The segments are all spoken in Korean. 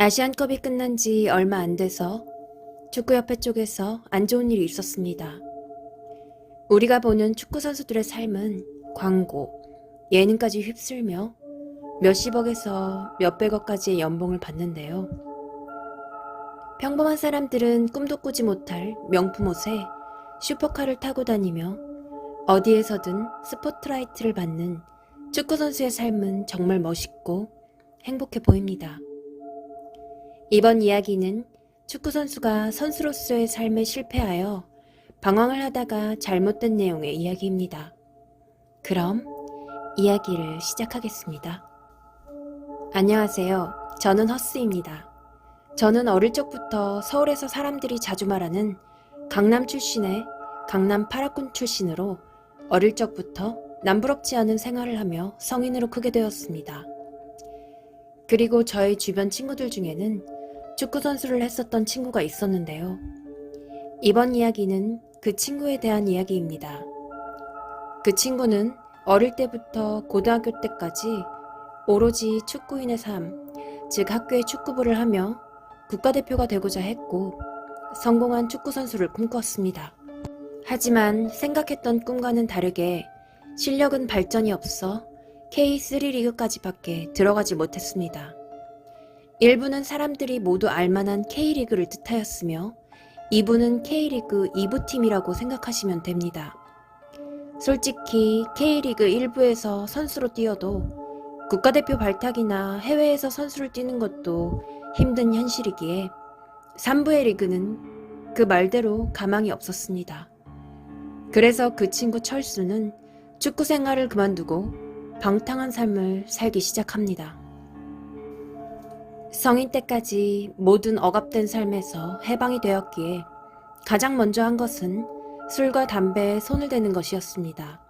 아시안컵이 끝난 지 얼마 안 돼서 축구협회 쪽에서 안 좋은 일이 있었습니다. 우리가 보는 축구 선수들의 삶은 광고, 예능까지 휩쓸며 몇십억에서 몇백억까지의 연봉을 받는데요. 평범한 사람들은 꿈도 꾸지 못할 명품 옷에 슈퍼카를 타고 다니며 어디에서든 스포트라이트를 받는 축구 선수의 삶은 정말 멋있고 행복해 보입니다. 이번 이야기는 축구 선수가 선수로서의 삶에 실패하여 방황을 하다가 잘못된 내용의 이야기입니다. 그럼 이야기를 시작하겠습니다. 안녕하세요. 저는 허스입니다. 저는 어릴 적부터 서울에서 사람들이 자주 말하는 강남 출신의 강남 8학군 출신으로 어릴 적부터 남부럽지 않은 생활을 하며 성인으로 크게 되었습니다. 그리고 저의 주변 친구들 중에는 축구 선수를 했었던 친구가 있었는데요. 이번 이야기는 그 친구에 대한 이야기입니다. 그 친구는 어릴 때부터 고등학교 때까지 오로지 축구인의 삶, 즉 학교의 축구부를 하며 국가대표가 되고자 했고 성공한 축구 선수를 꿈꿨습니다. 하지만 생각했던 꿈과는 다르게 실력은 발전이 없어 K3 리그까지밖에 들어가지 못했습니다. 일부는 사람들이 모두 알만한 K리그를 뜻하였으며 2부는 K리그 2부 팀이라고 생각하시면 됩니다. 솔직히 K리그 1부에서 선수로 뛰어도 국가대표 발탁이나 해외에서 선수를 뛰는 것도 힘든 현실이기에 3부의 리그는 그 말대로 가망이 없었습니다. 그래서 그 친구 철수는 축구 생활을 그만두고 방탕한 삶을 살기 시작합니다. 성인 때까지 모든 억압된 삶에서 해방이 되었기에 가장 먼저 한 것은 술과 담배에 손을 대는 것이었습니다.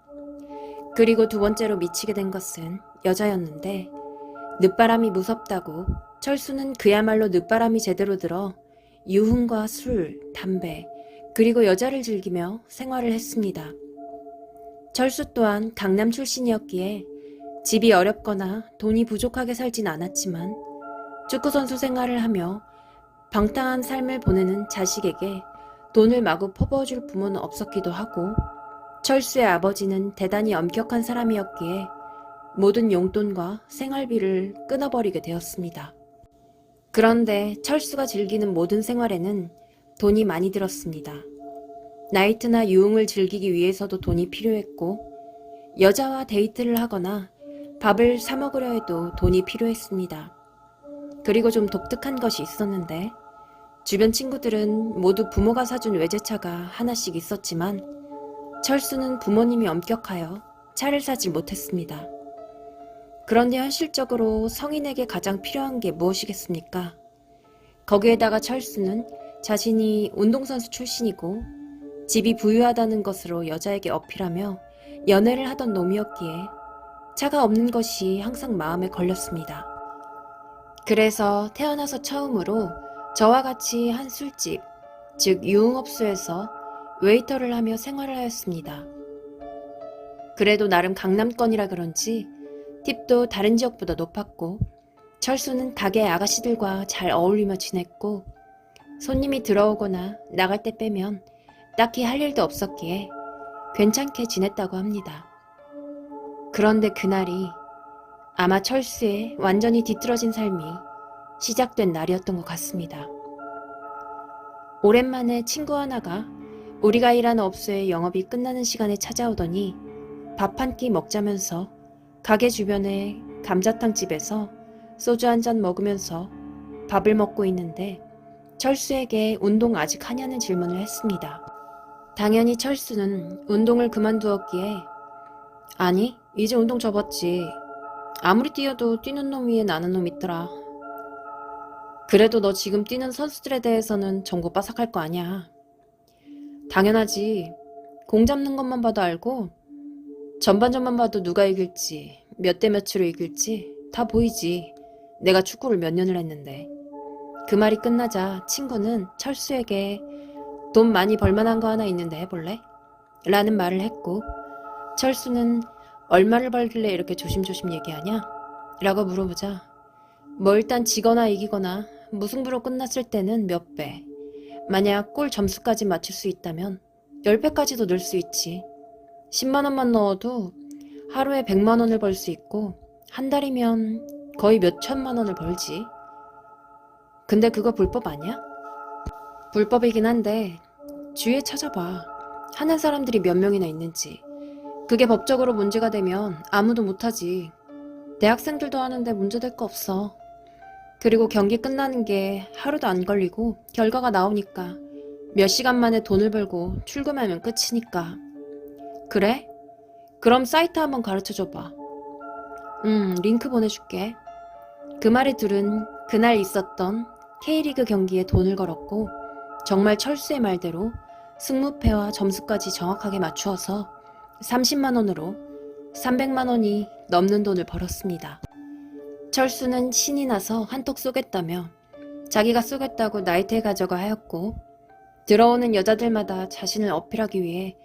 그리고 두 번째로 미치게 된 것은 여자였는데 늦바람이 무섭다고 철수는 그야말로 늦바람이 제대로 들어 유흥과 술, 담배, 그리고 여자를 즐기며 생활을 했습니다. 철수 또한 강남 출신이었기에 집이 어렵거나 돈이 부족하게 살진 않았지만 축구선수 생활을 하며 방탕한 삶을 보내는 자식에게 돈을 마구 퍼부어줄 부모는 없었기도 하고 철수의 아버지는 대단히 엄격한 사람이었기에 모든 용돈과 생활비를 끊어버리게 되었습니다. 그런데 철수가 즐기는 모든 생활에는 돈이 많이 들었습니다. 나이트나 유흥을 즐기기 위해서도 돈이 필요했고 여자와 데이트를 하거나 밥을 사 먹으려 해도 돈이 필요했습니다. 그리고 좀 독특한 것이 있었는데 주변 친구들은 모두 부모가 사준 외제차가 하나씩 있었지만 철수는 부모님이 엄격하여 차를 사지 못했습니다. 그런데 현실적으로 성인에게 가장 필요한 게 무엇이겠습니까? 거기에다가 철수는 자신이 운동선수 출신이고 집이 부유하다는 것으로 여자에게 어필하며 연애를 하던 놈이었기에 차가 없는 것이 항상 마음에 걸렸습니다. 그래서 태어나서 처음으로 저와 같이 한 술집, 즉 유흥업소에서 웨이터를 하며 생활을 하였습니다. 그래도 나름 강남권이라 그런지 팁도 다른 지역보다 높았고 철수는 가게 아가씨들과 잘 어울리며 지냈고 손님이 들어오거나 나갈 때 빼면 딱히 할 일도 없었기에 괜찮게 지냈다고 합니다. 그런데 그날이 아마 철수의 완전히 뒤틀어진 삶이 시작된 날이었던 것 같습니다. 오랜만에 친구 하나가 우리가 일하는 업소의 영업이 끝나는 시간에 찾아오더니 밥 한 끼 먹자면서 가게 주변의 감자탕집에서 소주 한 잔 먹으면서 밥을 먹고 있는데 철수에게 운동 아직 하냐는 질문을 했습니다. 당연히 철수는 운동을 그만두었기에 아니, 이제 운동 접었지. 아무리 뛰어도 뛰는 놈 위에 나는 놈 있더라. 그래도 너 지금 뛰는 선수들에 대해서는 정보 빠삭할 거 아니야. 당연하지. 공 잡는 것만 봐도 알고 전반전만 봐도 누가 이길지 몇 대 몇으로 이길지 다 보이지. 내가 축구를 몇 년을 했는데. 그 말이 끝나자 친구는 철수에게 돈 많이 벌만한 거 하나 있는데 해볼래? 라는 말을 했고 철수는 얼마를 벌길래 이렇게 조심조심 얘기하냐? 라고 물어보자 뭐 일단 지거나 이기거나 무승부로 끝났을 때는 몇 배. 만약 골 점수까지 맞출 수 있다면 10배까지도 늘 수 있지. 10만 원만 넣어도 하루에 100만 원을 벌 수 있고 한 달이면 거의 몇 천만 원을 벌지. 근데 그거 불법 아니야? 불법이긴 한데 주위에 찾아봐. 하는 사람들이 몇 명이나 있는지. 그게 법적으로 문제가 되면 아무도 못하지. 대학생들도 하는데 문제될 거 없어. 그리고 경기 끝나는 게 하루도 안 걸리고 결과가 나오니까 몇 시간 만에 돈을 벌고 출금하면 끝이니까. 그래? 그럼 사이트 한번 가르쳐줘봐. 링크 보내줄게. 그 말을 들은 그날 있었던 K리그 경기에 돈을 걸었고 정말 철수의 말대로 승무패와 점수까지 정확하게 맞추어서 30만 원으로 300만 원이 넘는 돈을 벌었습니다. 철수는 신이 나서 한턱 쏘겠다며 자기가 쏘겠다고 나이트에 가져가 하였고 들어오는 여자들마다 자신을 어필하기 위해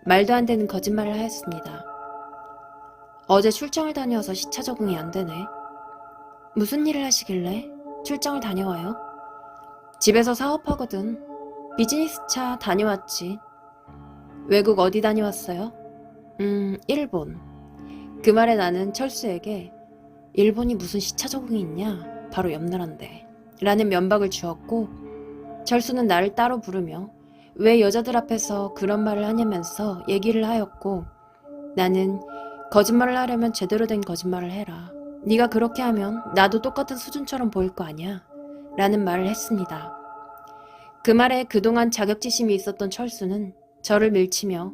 말도 안 되는 거짓말을 하였습니다. 어제 출장을 다녀와서 시차 적응이 안 되네. 무슨 일을 하시길래 출장을 다녀와요? 집에서 사업하거든. 비즈니스 차 다녀왔지. 외국 어디 다녀왔어요? 일본. 그 말에 나는 철수에게 일본이 무슨 시차 적응이 있냐? 바로 옆나라인데. 라는 면박을 주었고 철수는 나를 따로 부르며 왜 여자들 앞에서 그런 말을 하냐면서 얘기를 하였고 나는 거짓말을 하려면 제대로 된 거짓말을 해라. 네가 그렇게 하면 나도 똑같은 수준처럼 보일 거 아니야? 라는 말을 했습니다. 그 말에 그동안 자격지심이 있었던 철수는 저를 밀치며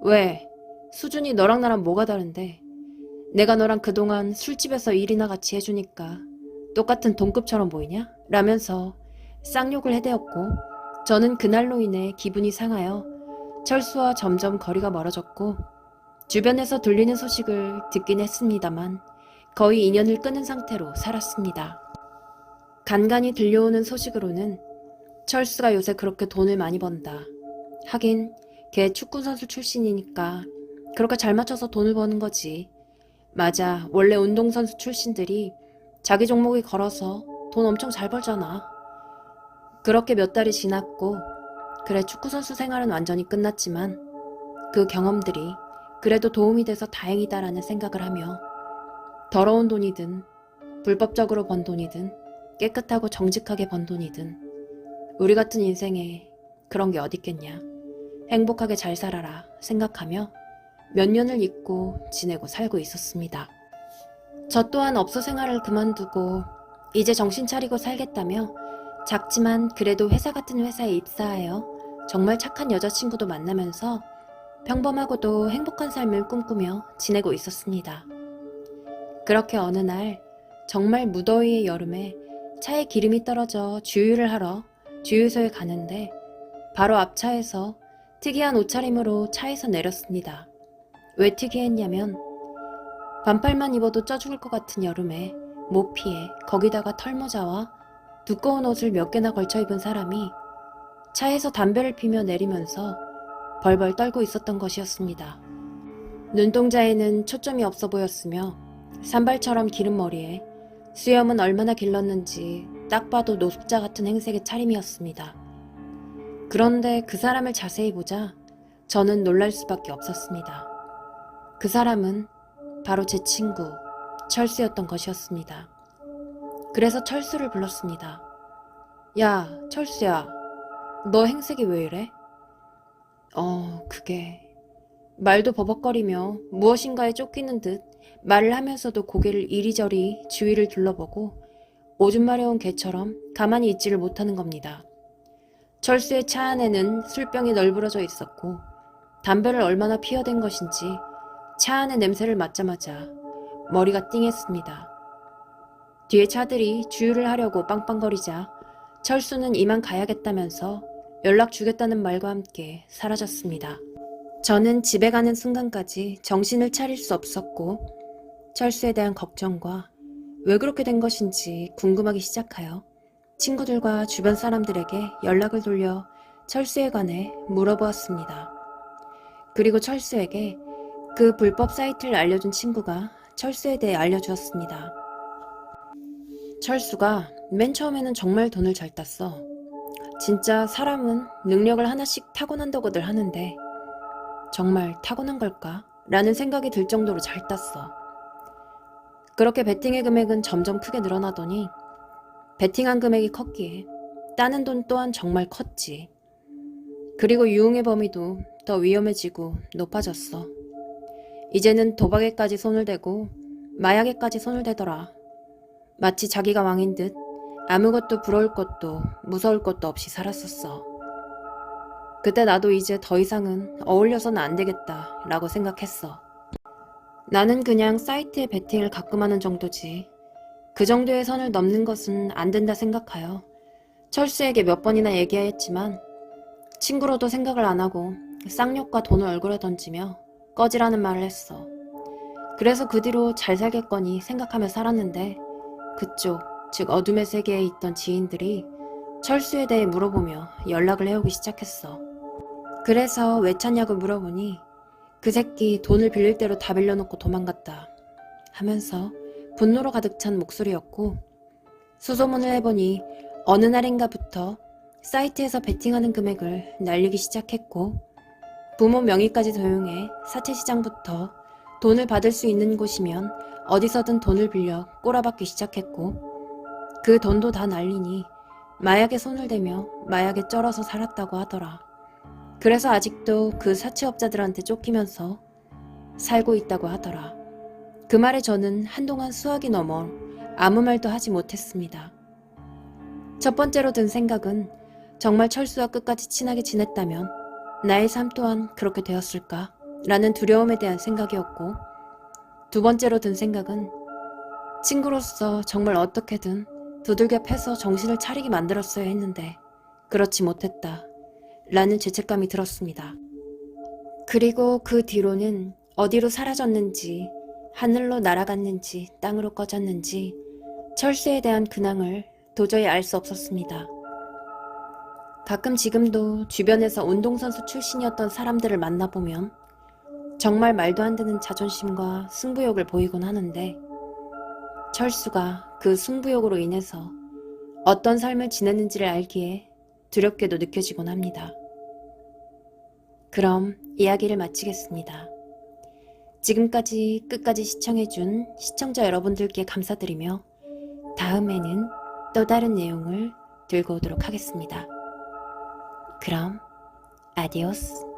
왜? 수준이 너랑 나랑 뭐가 다른데? 내가 너랑 그동안 술집에서 일이나 같이 해주니까 똑같은 동급처럼 보이냐? 라면서 쌍욕을 해대었고 저는 그날로 인해 기분이 상하여 철수와 점점 거리가 멀어졌고 주변에서 들리는 소식을 듣긴 했습니다만 거의 인연을 끊은 상태로 살았습니다. 간간히 들려오는 소식으로는 철수가 요새 그렇게 돈을 많이 번다. 하긴 걔 축구선수 출신이니까 그렇게 잘 맞춰서 돈을 버는 거지. 맞아, 원래 운동선수 출신들이 자기 종목이 걸어서 돈 엄청 잘 벌잖아. 그렇게 몇 달이 지났고 그래 축구선수 생활은 완전히 끝났지만 그 경험들이 그래도 도움이 돼서 다행이다라는 생각을 하며 더러운 돈이든 불법적으로 번 돈이든 깨끗하고 정직하게 번 돈이든 우리 같은 인생에 그런 게 어딨겠냐. 행복하게 잘 살아라 생각하며 몇 년을 잊고 지내고 살고 있었습니다. 저 또한 업소 생활을 그만두고 이제 정신 차리고 살겠다며 작지만 그래도 회사 같은 회사에 입사하여 정말 착한 여자친구도 만나면서 평범하고도 행복한 삶을 꿈꾸며 지내고 있었습니다. 그렇게 어느 날 정말 무더위의 여름에 차에 기름이 떨어져 주유를 하러 주유소에 가는데 바로 앞차에서 특이한 옷차림으로 차에서 내렸습니다. 왜 특이했냐면 반팔만 입어도 쪄 죽을 것 같은 여름에 모피에 거기다가 털모자와 두꺼운 옷을 몇 개나 걸쳐 입은 사람이 차에서 담배를 피며 내리면서 벌벌 떨고 있었던 것이었습니다. 눈동자에는 초점이 없어 보였으며 산발처럼 기른 머리에 수염은 얼마나 길렀는지 딱 봐도 노숙자 같은 행색의 차림이었습니다. 그런데 그 사람을 자세히 보자 저는 놀랄 수밖에 없었습니다. 그 사람은 바로 제 친구 철수였던 것이었습니다. 그래서 철수를 불렀습니다. 야, 철수야. 너 행색이 왜 이래? 그게... 말도 버벅거리며 무엇인가에 쫓기는 듯 말을 하면서도 고개를 이리저리 주위를 둘러보고 오줌 마려운 개처럼 가만히 있지를 못하는 겁니다. 철수의 차 안에는 술병이 널브러져 있었고 담배를 얼마나 피워댄 것인지 차 안의 냄새를 맡자마자 머리가 띵했습니다. 뒤에 차들이 주유를 하려고 빵빵거리자 철수는 이만 가야겠다면서 연락 주겠다는 말과 함께 사라졌습니다. 저는 집에 가는 순간까지 정신을 차릴 수 없었고 철수에 대한 걱정과 왜 그렇게 된 것인지 궁금하기 시작하여 친구들과 주변 사람들에게 연락을 돌려 철수에 관해 물어보았습니다. 그리고 철수에게 그 불법 사이트를 알려준 친구가 철수에 대해 알려주었습니다. 철수가 맨 처음에는 정말 돈을 잘 땄어. 진짜 사람은 능력을 하나씩 타고난다고들 하는데 정말 타고난 걸까? 라는 생각이 들 정도로 잘 땄어. 그렇게 베팅의 금액은 점점 크게 늘어나더니 베팅한 금액이 컸기에 따는 돈 또한 정말 컸지. 그리고 유흥의 범위도 더 위험해지고 높아졌어. 이제는 도박에까지 손을 대고 마약에까지 손을 대더라. 마치 자기가 왕인 듯 아무것도 부러울 것도 무서울 것도 없이 살았었어. 그때 나도 이제 더 이상은 어울려서는 안 되겠다 라고 생각했어. 나는 그냥 사이트에 베팅을 가끔 하는 정도지 그 정도의 선을 넘는 것은 안 된다 생각하여 철수에게 몇 번이나 얘기했지만 친구로도 생각을 안 하고 쌍욕과 돈을 얼굴에 던지며 꺼지라는 말을 했어. 그래서 그 뒤로 잘 살겠거니 생각하며 살았는데 그쪽, 즉 어둠의 세계에 있던 지인들이 철수에 대해 물어보며 연락을 해오기 시작했어. 그래서 왜 찾냐고 물어보니 그 새끼 돈을 빌릴 대로 다 빌려놓고 도망갔다 하면서 분노로 가득 찬 목소리였고 수소문을 해보니 어느 날인가부터 사이트에서 베팅하는 금액을 날리기 시작했고 부모 명의까지 도용해 사채시장부터 돈을 받을 수 있는 곳이면 어디서든 돈을 빌려 꼬라박기 시작했고 그 돈도 다 날리니 마약에 손을 대며 마약에 쩔어서 살았다고 하더라. 그래서 아직도 그 사채업자들한테 쫓기면서 살고 있다고 하더라. 그 말에 저는 한동안 수학이 넘어 아무 말도 하지 못했습니다. 첫 번째로 든 생각은 정말 철수와 끝까지 친하게 지냈다면 나의 삶 또한 그렇게 되었을까? 라는 두려움에 대한 생각이었고 두 번째로 든 생각은 친구로서 정말 어떻게든 두들겨 패서 정신을 차리게 만들었어야 했는데 그렇지 못했다 라는 죄책감이 들었습니다. 그리고 그 뒤로는 어디로 사라졌는지 하늘로 날아갔는지 땅으로 꺼졌는지 철수에 대한 근황을 도저히 알 수 없었습니다. 가끔 지금도 주변에서 운동선수 출신이었던 사람들을 만나보면 정말 말도 안 되는 자존심과 승부욕을 보이곤 하는데 철수가 그 승부욕으로 인해서 어떤 삶을 지냈는지를 알기에 두렵게도 느껴지곤 합니다. 그럼 이야기를 마치겠습니다. 지금까지 끝까지 시청해준 시청자 여러분들께 감사드리며 다음에는 또 다른 내용을 들고 오도록 하겠습니다. 그럼 아디오스.